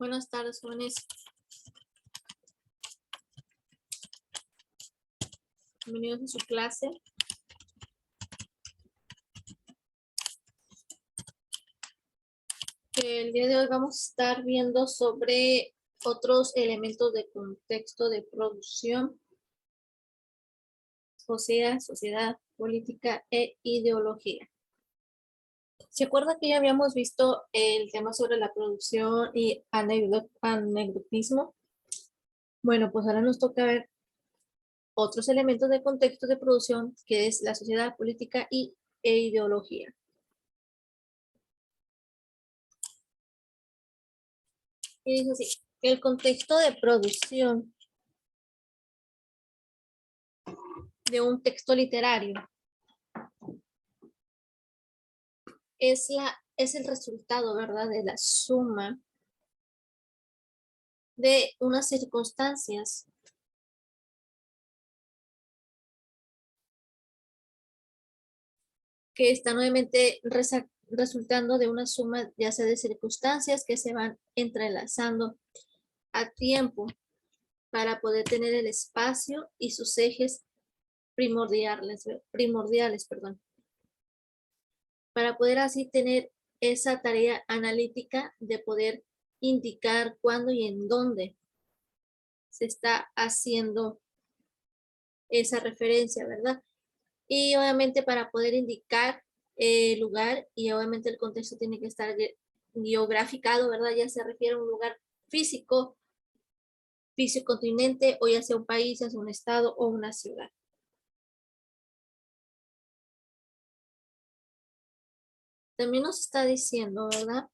Buenas tardes, jóvenes. Bienvenidos a su clase. El día de hoy vamos a estar viendo sobre otros elementos de contexto de producción, o sea, sociedad, política e ideología. ¿Se acuerda que ya habíamos visto el tema sobre la producción y anecdotismo? Bueno, pues ahora nos toca ver otros elementos de contexto de producción, que es la sociedad, política e ideología. Y dice así, el contexto de producción de un texto literario es el resultado, ¿verdad?, de la suma de unas circunstancias que están obviamente resultando de una suma ya sea de circunstancias que se van entrelazando a tiempo para poder tener el espacio y sus ejes primordiales, para poder así tener esa tarea analítica de poder indicar cuándo y en dónde se está haciendo esa referencia, ¿verdad? Y obviamente para poder indicar el lugar y obviamente el contexto tiene que estar geograficado, ¿verdad? Ya se refiere a un lugar físico, continente, o ya sea un país, ya sea un estado o una ciudad. También nos está diciendo, ¿verdad?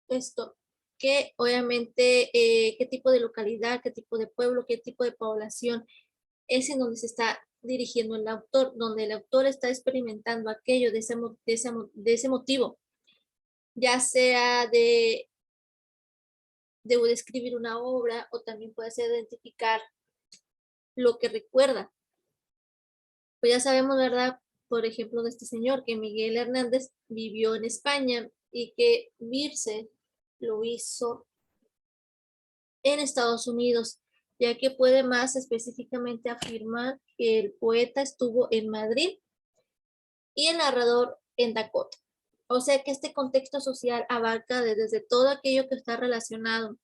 Esto, que obviamente qué tipo de localidad, qué tipo de pueblo, qué tipo de población es en donde se está dirigiendo el autor, donde el autor está experimentando aquello de ese motivo, ya sea de escribir una obra o también puede ser identificar lo que recuerda. Pues ya sabemos, ¿verdad? Por ejemplo, de este señor, que Miguel Hernández vivió en España y que Birse lo hizo en Estados Unidos, ya que puede más específicamente afirmar que el poeta estuvo en Madrid y el narrador en Dakota. O sea que este contexto social abarca desde todo aquello que está relacionado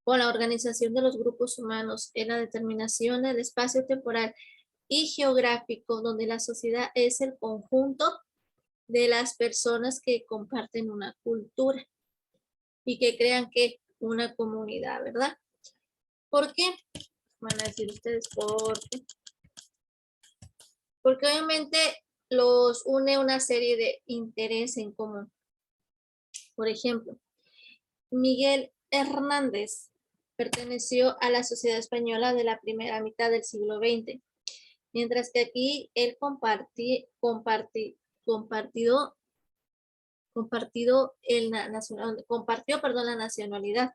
con la organización de los grupos humanos en la determinación del espacio temporal y geográfico, donde la sociedad es el conjunto de las personas que comparten una cultura y que crean que una comunidad, ¿verdad? ¿Por qué? Van a decir ustedes, ¿por qué? Porque obviamente los une una serie de intereses en común. Por ejemplo, Miguel Hernández perteneció a la sociedad española de la primera mitad del siglo XX, mientras que aquí él compartió la nacionalidad,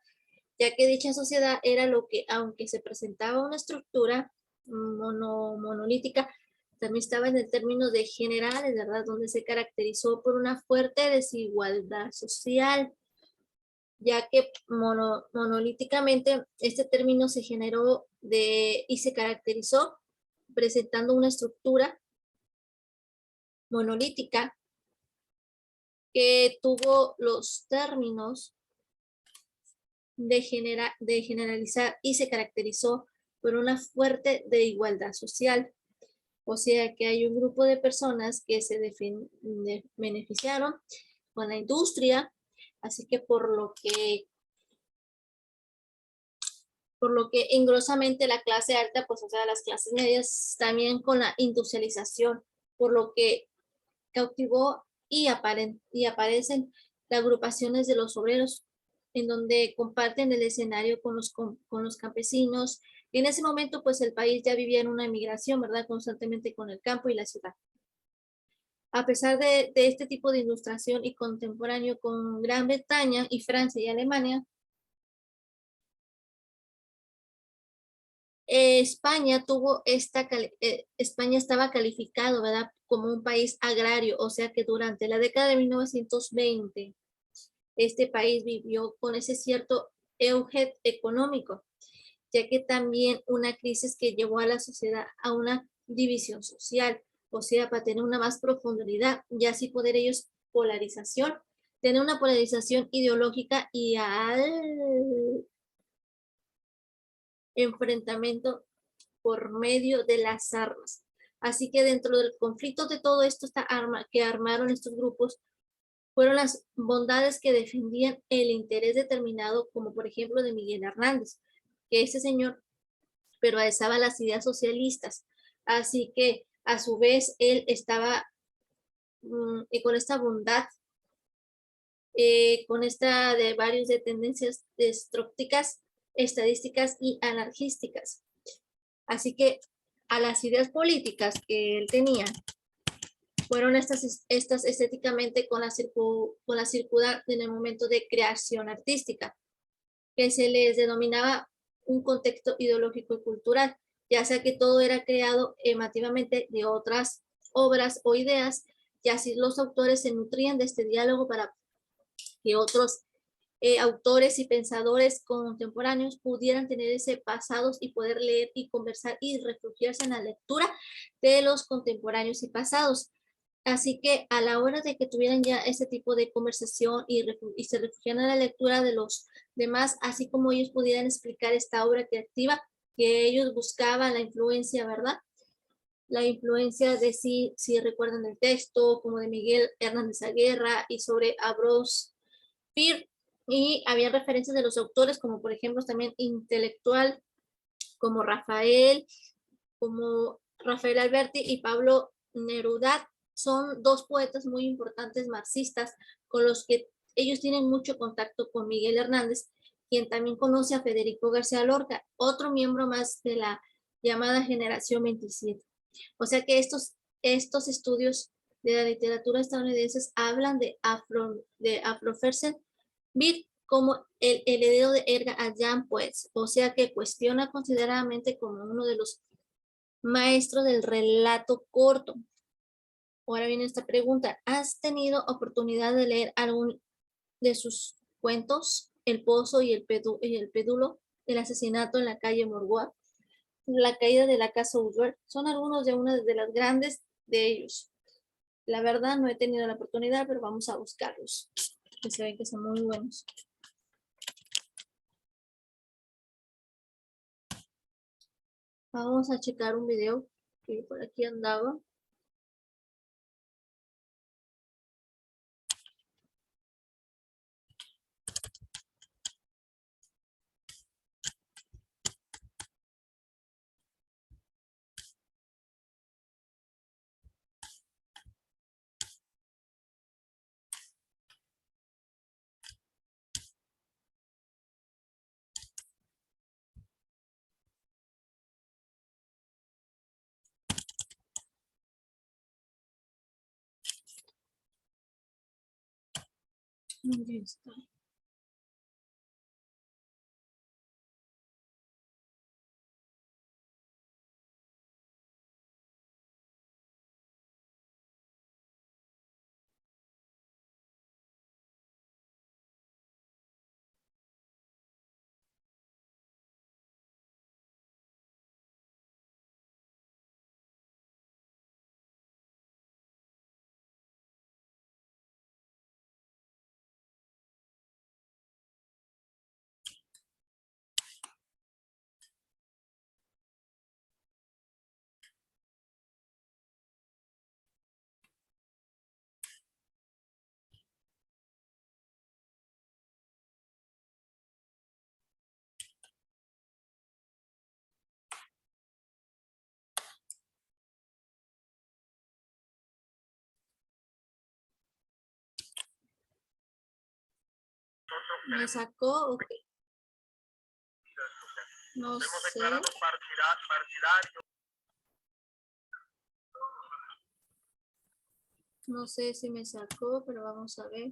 ya que dicha sociedad era lo que, aunque se presentaba una estructura monolítica, también estaba en el término de generales, ¿verdad?, donde se caracterizó por una fuerte desigualdad social, ya que monolíticamente este término se generó y se caracterizó presentando una estructura monolítica que tuvo los términos de generalizar y se caracterizó por una fuerte desigualdad social. O sea que hay un grupo de personas que se beneficiaron con la industria, así que por lo que engrosamente la clase alta, pues o sea, las clases medias también con la industrialización, por lo que cautivó y aparecen las agrupaciones de los obreros, en donde comparten el escenario con los campesinos. Y en ese momento, pues el país ya vivía en una migración, ¿verdad?, constantemente con el campo y la ciudad. A pesar de este tipo de ilustración y contemporáneo con Gran Bretaña y Francia y Alemania, España estaba calificado, ¿verdad?, como un país agrario, o sea que durante la década de 1920 este país vivió con ese cierto auge económico, ya que también una crisis que llevó a la sociedad a una división social, o sea, para tener una más profundidad y así poder ellos polarización, tener una polarización ideológica y al enfrentamiento por medio de las armas. Así que dentro del conflicto de todo esto, esta arma que armaron estos grupos fueron las bondades que defendían el interés determinado, como por ejemplo de Miguel Hernández, que ese señor pervalezaba las ideas socialistas. Así que a su vez él estaba con esta bondad, con esta de varios de tendencias destructivas, estadísticas y anarquísticas. Así que a las ideas políticas que él tenía fueron estas estéticamente con la circular en el momento de creación artística, que se les denominaba un contexto ideológico y cultural, ya sea que todo era creado emativamente de otras obras o ideas, y así los autores se nutrían de este diálogo para que otros autores y pensadores contemporáneos pudieran tener ese pasados y poder leer y conversar y refugiarse en la lectura de los contemporáneos y pasados. Así que a la hora de que tuvieran ya ese tipo de conversación y se refugiaran en la lectura de los demás, así como ellos pudieran explicar esta obra creativa que ellos buscaban, la influencia, ¿verdad? La influencia de si recuerdan el texto, como de Miguel Hernández Aguirre y sobre Ambrose Bierce, y había referencias de los autores, como por ejemplo también intelectual, como Rafael Alberti y Pablo Neruda. Son dos poetas muy importantes marxistas con los que ellos tienen mucho contacto con Miguel Hernández, quien también conoce a Federico García Lorca, otro miembro más de la llamada Generación 27. O sea que estos estudios de la literatura estadounidense hablan de Afrofersen Beat como el heredero de Edgar Allan Poe, o sea que cuestiona considerablemente como uno de los maestros del relato corto. Ahora viene esta pregunta, ¿has tenido oportunidad de leer algún de sus cuentos? El pozo y el pédulo, el asesinato en la calle Morgoth, la caída de la casa Usher, son algunos de una de las grandes de ellos. La verdad no he tenido la oportunidad, pero vamos a buscarlos, que se ven que son muy buenos. Vamos a checar un video que por aquí andaba. ¿Dónde está? ¿Me sacó? Ok. No sé. No sé si me sacó, pero vamos a ver.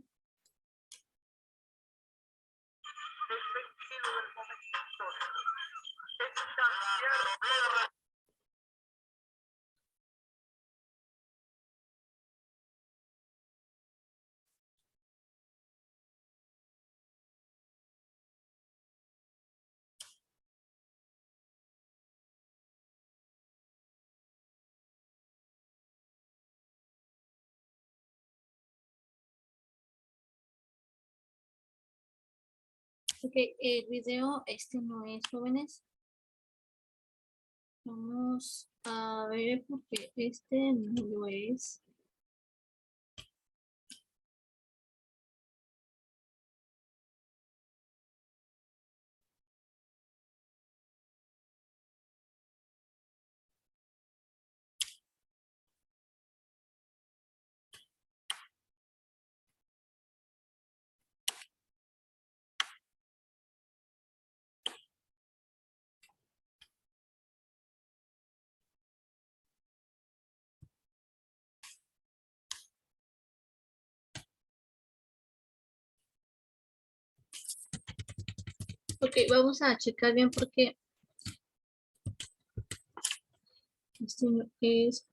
Ok, el video, este no es, jóvenes. Vamos a ver porque este no lo es. Ok, vamos a checar bien porque este no es.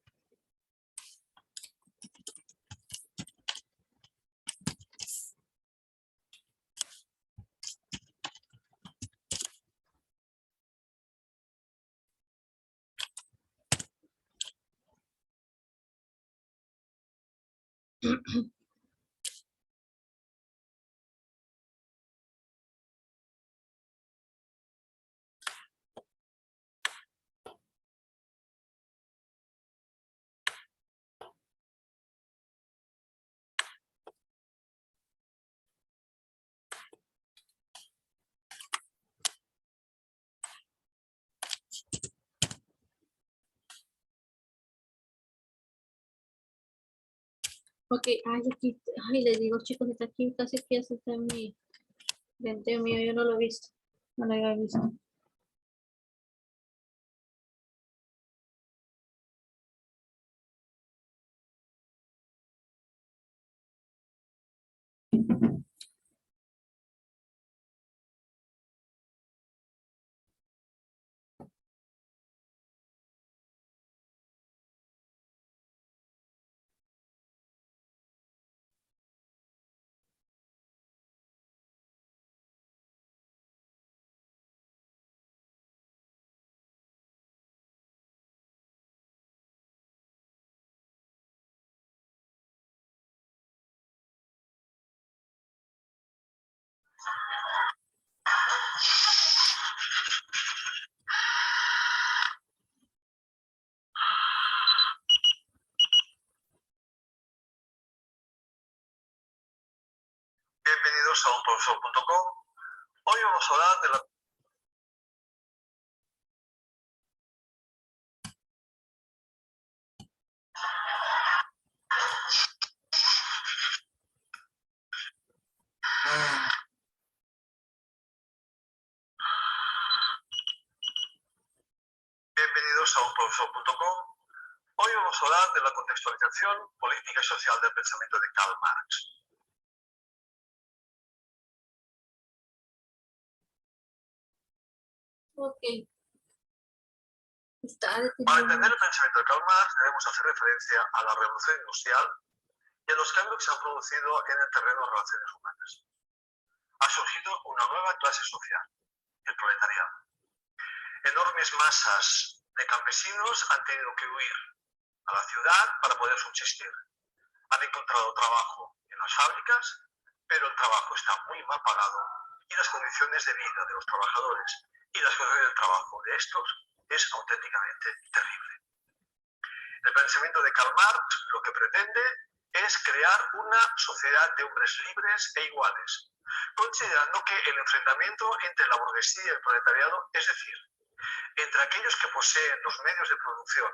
Ok, ay, aquí, ay, les digo, chicos, está aquí casi que ya está mi lente mío, yo no lo he visto. No lo había visto. Bienvenidos a unprofesor.com. Hoy vamos a hablar de la... Bienvenidos a unprofesor.com. Hoy vamos a hablar de la contextualización política y social del pensamiento de Karl Marx. Ok. Está Para detenido. entender el pensamiento de Karl Marx debemos hacer referencia a la revolución industrial y a los cambios que se han producido en el terreno de relaciones humanas. Ha surgido una nueva clase social, el proletariado. Enormes masas de campesinos han tenido que huir a la ciudad para poder subsistir. Han encontrado trabajo en las fábricas, pero el trabajo está muy mal pagado y las condiciones de vida de los trabajadores y las condiciones del trabajo de estos es auténticamente terrible. El pensamiento de Karl Marx lo que pretende es crear una sociedad de hombres libres e iguales, considerando que el enfrentamiento entre la burguesía y el proletariado, es decir, entre aquellos que poseen los medios de producción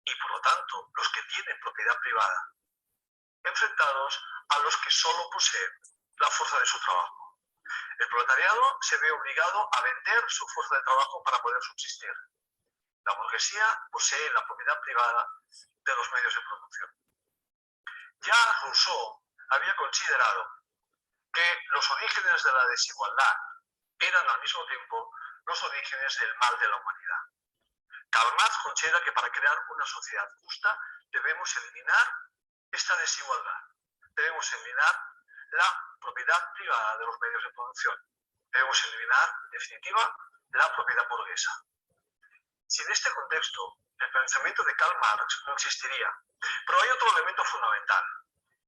y por lo tanto los que tienen propiedad privada, enfrentados a los que solo poseen la fuerza de su trabajo. El proletariado se ve obligado a vender su fuerza de trabajo para poder subsistir. La burguesía posee la propiedad privada de los medios de producción. Ya Rousseau había considerado que los orígenes de la desigualdad eran al mismo tiempo los orígenes del mal de la humanidad. Karl Marx considera que para crear una sociedad justa debemos eliminar esta desigualdad. Debemos eliminar la propiedad privada de los medios de producción. Debemos eliminar, en definitiva, la propiedad burguesa. Sin este contexto, el pensamiento de Karl Marx no existiría. Pero hay otro elemento fundamental,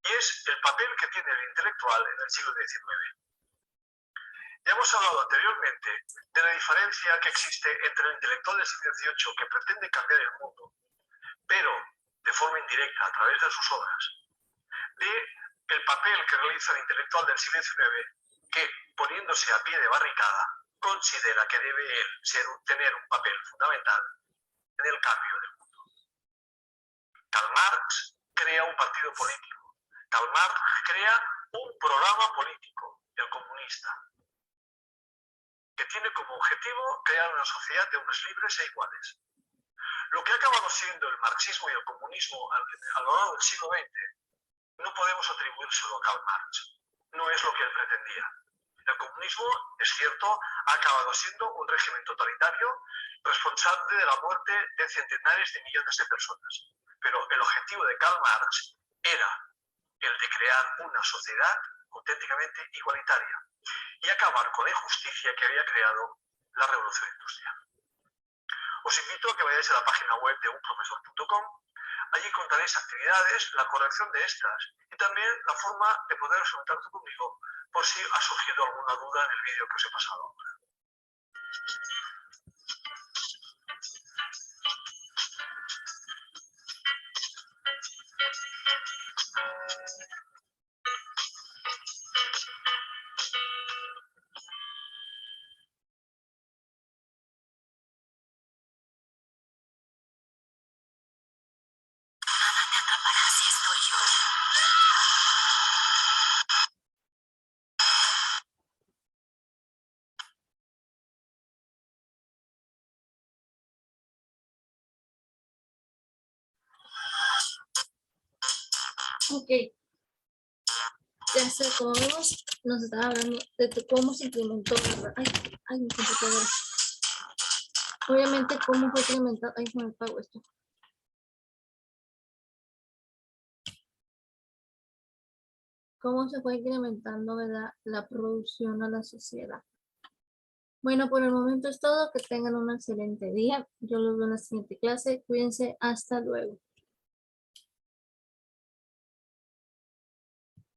y es el papel que tiene el intelectual en el siglo XIX. Ya hemos hablado anteriormente de la diferencia que existe entre el intelectual del siglo XVIII que pretende cambiar el mundo, pero de forma indirecta a través de sus obras, de el papel que realiza el intelectual del siglo XIX que, poniéndose a pie de barricada, considera que debe él tener un papel fundamental en el cambio del mundo. Karl Marx crea un partido político. Karl Marx crea un programa político, el comunista, que tiene como objetivo crear una sociedad de hombres libres e iguales. Lo que ha acabado siendo el marxismo y el comunismo a lo largo del siglo XX no podemos atribuírselo a Karl Marx. No es lo que él pretendía. El comunismo, es cierto, ha acabado siendo un régimen totalitario responsable de la muerte de centenares de millones de personas. Pero el objetivo de Karl Marx era el de crear una sociedad auténticamente igualitaria y acabar con la injusticia que había creado la revolución industrial. Os invito a que vayáis a la página web de unprofesor.com. Allí encontraréis actividades, la corrección de estas y también la forma de poder contactar conmigo por si ha surgido alguna duda en el vídeo que os he pasado ahora. Ok. Ya sé, como vemos, nos estaba hablando de cómo se implementó, ¿verdad? Ay, mi computadora. Obviamente, cómo fue implementado. Ay, me apago esto. Cómo se fue incrementando, ¿verdad?, la producción a la sociedad. Bueno, por el momento es todo. Que tengan un excelente día. Yo los veo en la siguiente clase. Cuídense. Hasta luego.